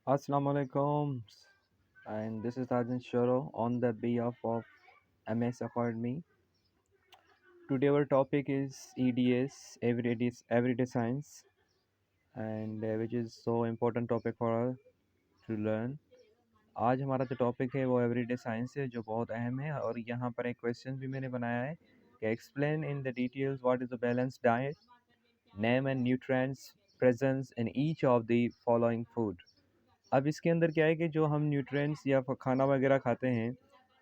Assalamu alaikum, and this is Arjun Shoro on the behalf of MS Academy. Today our topic is EDS, everyday science, and which is so important topic for us to learn. आज हमारा जो topic है वो everyday science है जो बहुत अहम है और यहाँ पर एक क्वेश्चन भी मैंने बनाया है कि explain in the details what is the balance diet, name and nutrients presence in each of the following food. अब इसके अंदर क्या है कि जो हम न्यूट्रिएंट्स या खाना वगैरह खाते हैं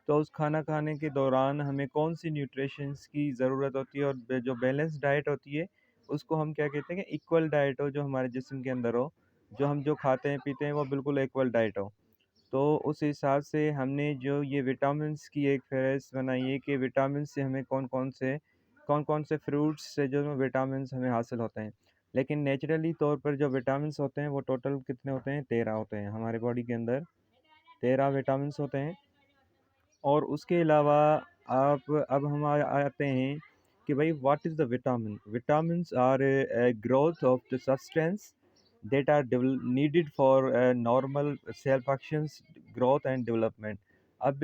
तो उस खाना खाने के दौरान हमें कौन सी न्यूट्रिशंस की ज़रूरत होती है और जो बैलेंस डाइट होती है उसको हम क्या कहते हैं कि इक्वल डाइट हो, जो हमारे जिस्म के अंदर हो, जो हम जो खाते हैं पीते हैं वो बिल्कुल इक्वल डाइट हो। तो उस हिसाब से हमने जो ये विटामिन्स की एक फहरिस्त बनाई है कि विटामिन से हमें कौन कौन से फ्रूट्स से जो विटामिन्स हमें हासिल होते हैं। लेकिन नेचुरली तौर पर जो विटामिन्स होते हैं वो टोटल कितने होते हैं? 13 होते हैं हमारे बॉडी के अंदर, 13 विटामिन्स होते हैं। और उसके अलावा आप अब हम आते हैं कि भाई what is the vitamin. Vitamins are growth of the substance that are needed for normal cell functions, growth and development। अब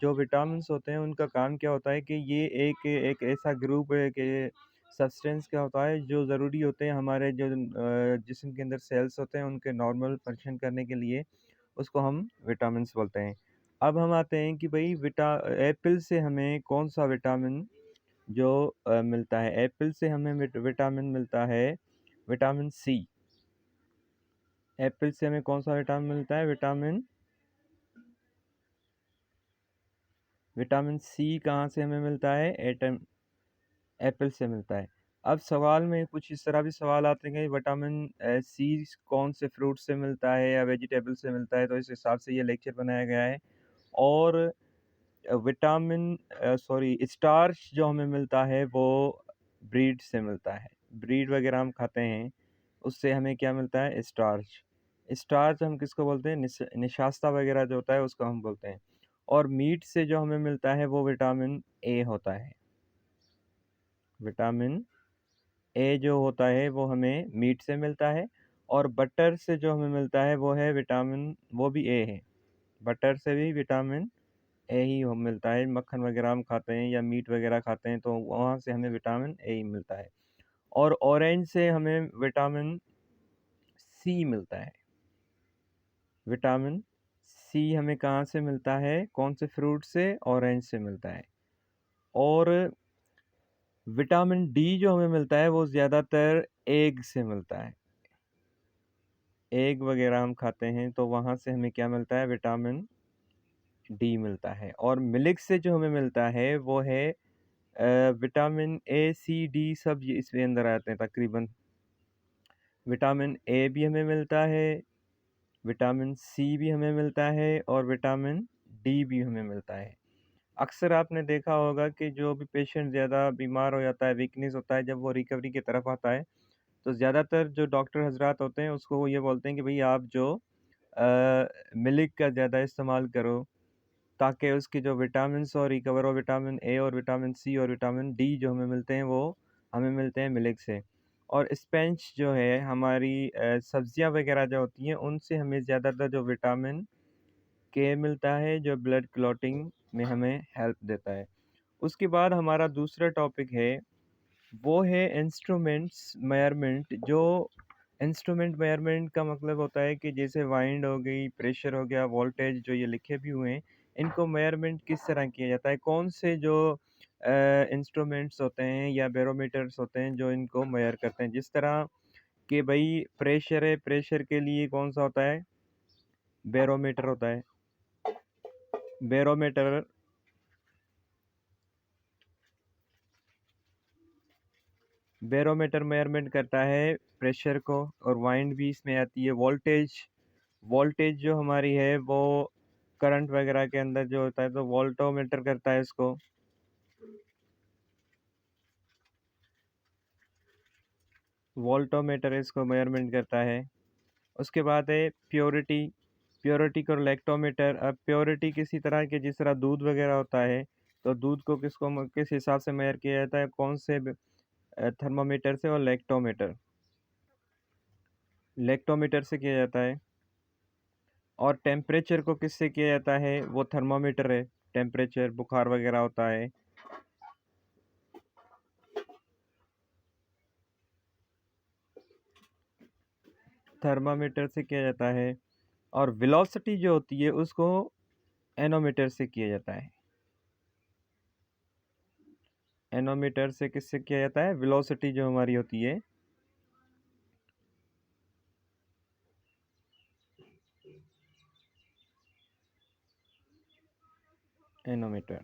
जो विटामिन्स होते हैं उनका काम क्या होता है कि ये एक एक ऐसा ग्रुप है कि सब्सटेंस क्या होता है जो ज़रूरी होते हैं हमारे जो जिस्म के अंदर सेल्स होते हैं उनके नॉर्मल फंक्शन करने के लिए, उसको हम विटामिन्स बोलते हैं। अब हम आते हैं कि भाई एप्पल से हमें कौन सा विटामिन जो मिलता है। एप्पल से हमें विटामिन मिलता है विटामिन सी। एप्पल से हमें कौन सा विटामिन मिलता है? विटामिन सी कहाँ से हमें मिलता है? एटम एप्पल से मिलता है। अब सवाल में कुछ इस तरह भी सवाल आते हैं कि विटामिन सी कौन से फ्रूट से मिलता है या वेजिटेबल से मिलता है, तो इस हिसाब से ये लेक्चर बनाया गया है। और विटामिन सॉरी स्टार्च जो हमें मिलता है वो ब्रीड से मिलता है। ब्रीड वगैरह हम खाते हैं उससे हमें क्या मिलता है? स्टार्च। स्टार्च हम किसको बोलते हैं? निशास्ता वगैरह जो होता है उसको हम बोलते हैं। और मीट से जो हमें मिलता है वो विटामिन ए होता है। विटामिन ए जो होता है वो हमें मीट से मिलता है। और बटर से जो हमें मिलता है वो है विटामिन, वो भी ए है। बटर से भी विटामिन ए ही मिलता है। मक्खन वगैरह हम खाते हैं या मीट वगैरह खाते हैं तो वहाँ से हमें विटामिन ए ही मिलता है। और ऑरेंज से हमें विटामिन सी मिलता है। विटामिन सी हमें कहाँ से मिलता है? कौन से फ्रूट से? ऑरेंज से मिलता है। और विटामिन डी जो हमें मिलता है वो ज़्यादातर एग से मिलता है। एग वगैरह हम खाते हैं तो वहाँ से हमें क्या मिलता है? विटामिन डी मिलता है। और मिल्क से जो हमें मिलता है वो है विटामिन ए सी डी, सब ये इसके अंदर आते हैं तकरीबन। विटामिन ए भी हमें मिलता है, विटामिन सी भी हमें मिलता है और विटामिन डी भी हमें मिलता है। अक्सर आपने देखा होगा कि जो भी पेशेंट ज़्यादा बीमार हो जाता है, वीकनेस होता है, जब वो रिकवरी की तरफ आता है तो ज़्यादातर जो डॉक्टर हजरात होते हैं उसको वो ये बोलते हैं कि भाई आप जो मिल्क का ज़्यादा इस्तेमाल करो ताकि उसकी जो विटामिन्स और रिकवर हो। विटामिन ए और विटामिन सी और विटामिन डी जो हमें मिलते हैं वो हमें मिलते हैं मिल्क से। और स्पेंच जो है हमारी सब्जियां वगैरह जो होती हैं उनसे हमें ज़्यादातर जो विटामिन के मिलता है जो ब्लड क्लॉटिंग में हमें हेल्प देता है। उसके बाद हमारा दूसरा टॉपिक है वो है इंस्ट्रूमेंट्स मेजरमेंट। जो इंस्ट्रूमेंट मेजरमेंट का मतलब होता है कि जैसे वाइंड हो गई, प्रेशर हो गया, वोल्टेज, जो ये लिखे भी हुए हैं, इनको मेजरमेंट किस तरह किया जाता है? कौन से जो इंस्ट्रूमेंट्स होते हैं या बैरोमीटर्स होते हैं जो इनको मेजर करते हैं? जिस तरह कि भाई प्रेशर है, प्रेशर के लिए कौन सा होता है? बैरोमीटर होता है। बैरोमीटर बैरोमीटर मेजरमेंट करता है प्रेशर को। और वाइंड भी इसमें आती है। वोल्टेज, वोल्टेज जो हमारी है वो करंट वगैरह के अंदर जो होता है तो वोल्टोमीटर करता है इसको। वोल्टोमीटर इसको मेजरमेंट करता है। उसके बाद है प्योरिटी। प्योरिटी को लेक्टोमीटर। अब प्योरिटी किसी तरह के, जिस तरह दूध वगैरह होता है तो दूध को किस हिसाब से मेजर किया जाता है? कौन से थर्मामीटर से? और लेक्टोमीटर, लेक्टोमीटर से किया जाता है। और टेम्परेचर को किससे किया जाता है? वो थर्मामीटर है। टेम्परेचर बुखार वगैरह होता है, थर्मामीटर से किया जाता है। और वेलोसिटी जो होती है उसको एनोमीटर से किया जाता है। एनोमीटर से किससे किया जाता है? वेलोसिटी जो हमारी होती है, एनोमीटर।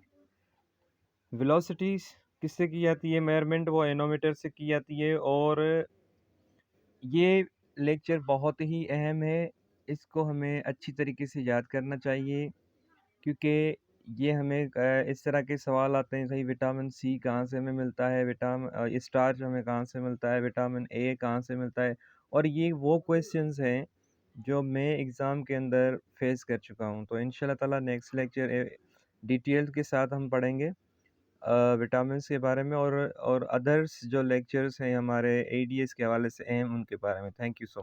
वेलोसिटी किससे की जाती है मेजरमेंट? वो एनोमीटर से की जाती है। और ये लेक्चर बहुत ही अहम है, इसको हमें अच्छी तरीके से याद करना चाहिए, क्योंकि ये हमें इस तरह के सवाल आते हैं, सही विटामिन सी कहाँ से हमें मिलता है, विटामिन स्टार्च हमें कहाँ से मिलता है, विटामिन ए कहाँ से मिलता है। और ये वो क्वेश्चंस हैं जो मैं एग्ज़ाम के अंदर फेस कर चुका हूँ। तो इंशाल्लाह ताला नेक्स्ट लेक्चर डिटेल के साथ हम पढ़ेंगे विटामिन्स के बारे में, और अदर्स जो लेक्चर्स हैं हमारे एडीएस के हवाले से अहम, उनके बारे में। Thank you so